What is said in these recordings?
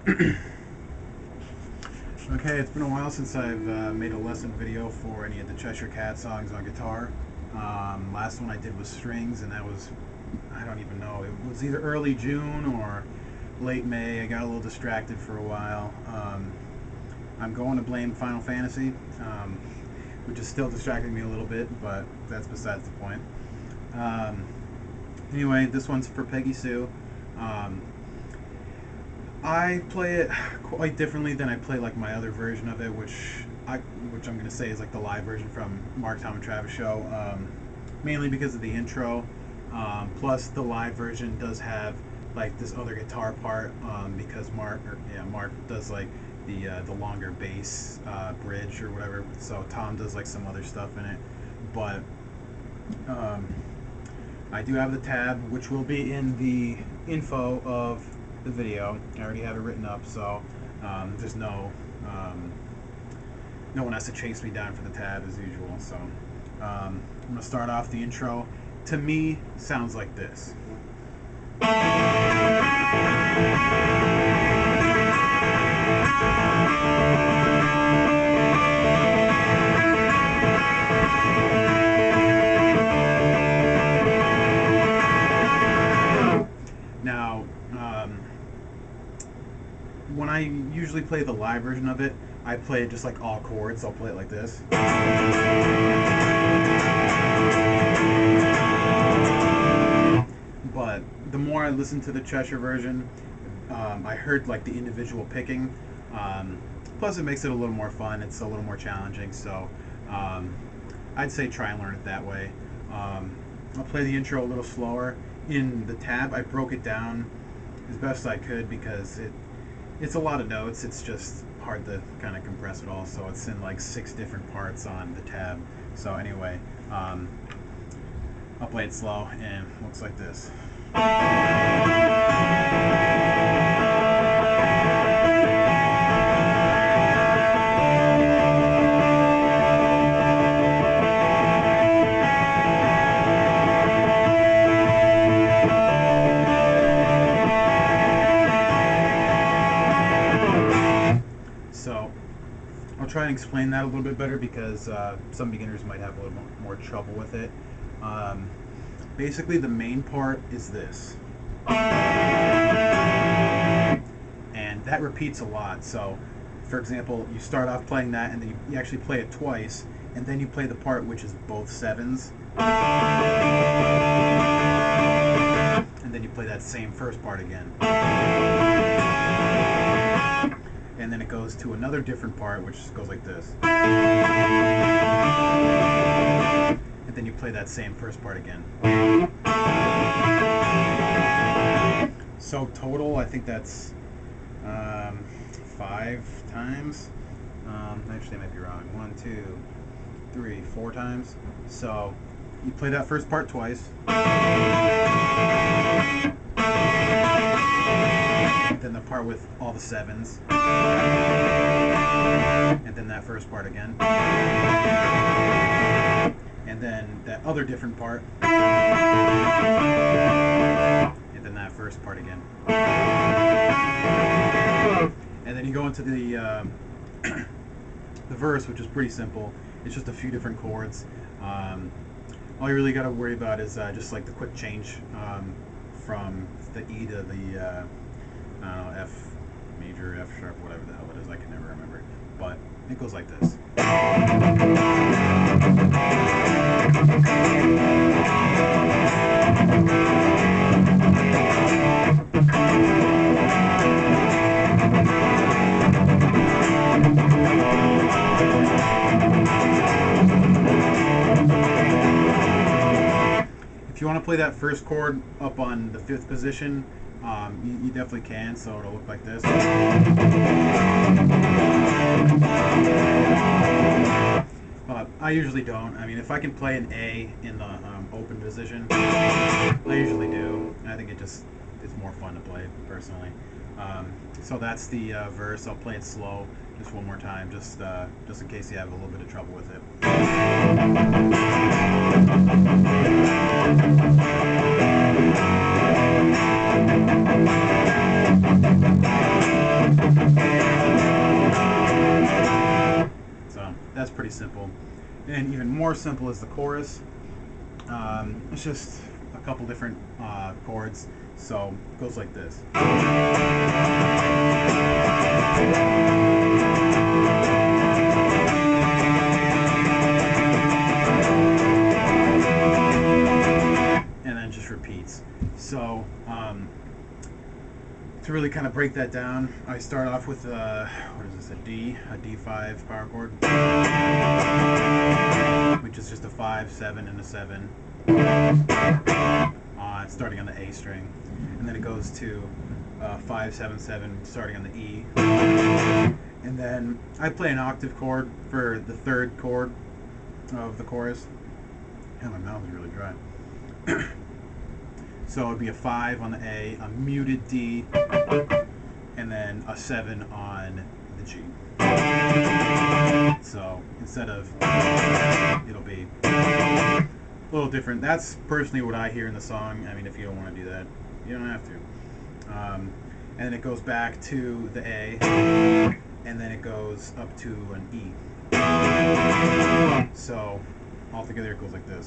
Okay, it's been a while since I've made a lesson video for any of the Cheshire Cat songs on guitar. Last one I did was strings, and that was, I don't even know, it was either early June or late May. I got a little distracted for a while. I'm going to blame Final Fantasy, which is still distracting me a little bit, but that's besides the point. Anyway, this one's for Peggy Sue. I play it quite differently than I play like my other version of it, which I'm going to say is like the live version from Mark, Tom, and Travis show, mainly because of the intro. Plus, the live version does have like this other guitar part because Mark does like the longer bass bridge or whatever. So Tom does like some other stuff in it, but I do have the tab, which will be in the info of the video. I already have it written up, so there's no one has to chase me down for the tab as usual. So I'm gonna start off the intro. To me, sounds like this. Now, when I usually play the live version of it, I play it just like all chords. I'll play it like this. But the more I listen to the Cheshire version, I heard like the individual picking. Plus, it makes it a little more fun. It's a little more challenging. So I'd say try and learn it that way. I'll play the intro a little slower. In the tab, I broke it down as best I could because it's a lot of notes. It's just hard to kind of compress it all. So it's in like 6 different parts on the tab. So anyway, I'll play it slow, and it looks like this. So I'll try and explain that a little bit better because some beginners might have a little more trouble with it. Basically, the main part is this, and that repeats a lot. So, for example, you start off playing that, and then you actually play it twice, and then you play the part which is both 7s, and then you play that same first part again. And then it goes to another different part, which goes like this. And then you play that same first part again. So total, I think that's 5 times. Actually, I might be wrong. 1, 2, 3, 4 times. So you play that first part twice. Then the part with all the 7s, and then that first part again, and then that other different part, and then that first part again, and then you go into the the verse, which is pretty simple. It's just a few different chords. All you really got to worry about is just like the quick change from the E to the I don't know, F major, F sharp, whatever the hell it is. I can never remember. But it goes like this. If you want to play that first chord up on the 5th position, you definitely can, so it'll look like this. But I usually don't. I mean, if I can play an A in the open position, I usually do. I think it's more fun to play, personally. So that's the verse. I'll play it slow just one more time, just in case you have a little bit of trouble with it. pretty simple. And even more simple is the chorus. It's just a couple different chords. So it goes like this. And then just repeats. So to really kind of break that down, I start off with what is this, a D5 power chord, which is just a 5, 7, and a 7, starting on the A string, and then it goes to 5, 7, 7, starting on the E, and then I play an octave chord for the third chord of the chorus. And my mouth is really dry. So it'd be a 5 on the A, a muted D, and then a 7 on the G. So instead of, it'll be a little different. That's personally what I hear in the song. I mean, if you don't want to do that, you don't have to. And then it goes back to the A, and then it goes up to an E. So altogether it goes like this.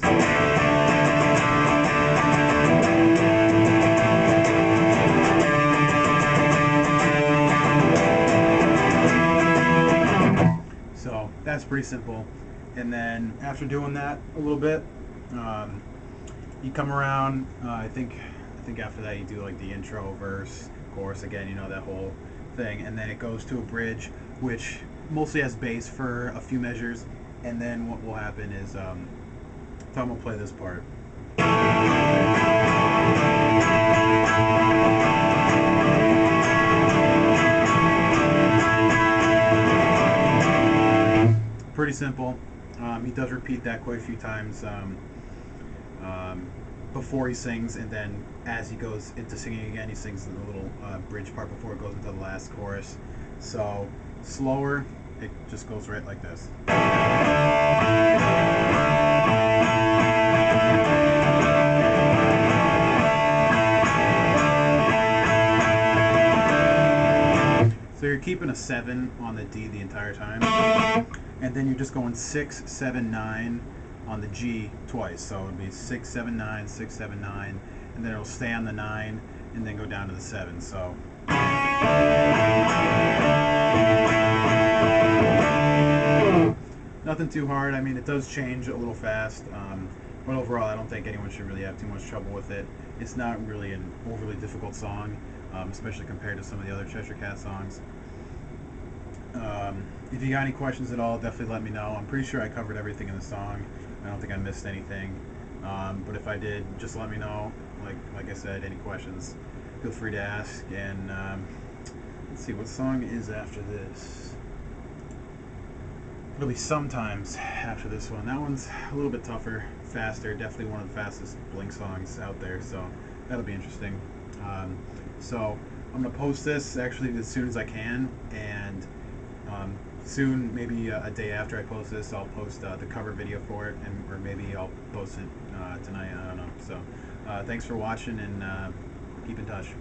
So that's pretty simple. And then after doing that a little bit, you come around. I think after that you do like the intro, verse, chorus again. You know, that whole thing, and then it goes to a bridge, which mostly has bass for a few measures. And then what will happen is Tom will play this part. Pretty simple. He does repeat that quite a few times before he sings, and then as he goes into singing again, he sings the little bridge part before it goes into the last chorus. So slower, it just goes right like this. So you're keeping a 7 on the D the entire time, and then you're just going 6, 7, 9 on the G twice. So it would be 6, 7, 9, 6, 7, 9, and then it'll stay on the 9 and then go down to the 7. So nothing too hard. I mean, it does change a little fast, but overall I don't think anyone should really have too much trouble with it. It's not really an overly difficult song, especially compared to some of the other Cheshire Cat songs. If you got any questions at all, definitely let me know. I'm pretty sure I covered everything in the song. I don't think I missed anything, but if I did, just let me know. Like I said, any questions, feel free to ask. And let's see, what song is after this? It'll be Sometimes after this one. That one's a little bit tougher, faster, definitely one of the fastest Blink songs out there, so that'll be interesting. So I'm going to post this actually as soon as I can, and soon, maybe a day after I post this, I'll post the cover video for it, or maybe I'll post it tonight, I don't know. So thanks for watching, and keep in touch.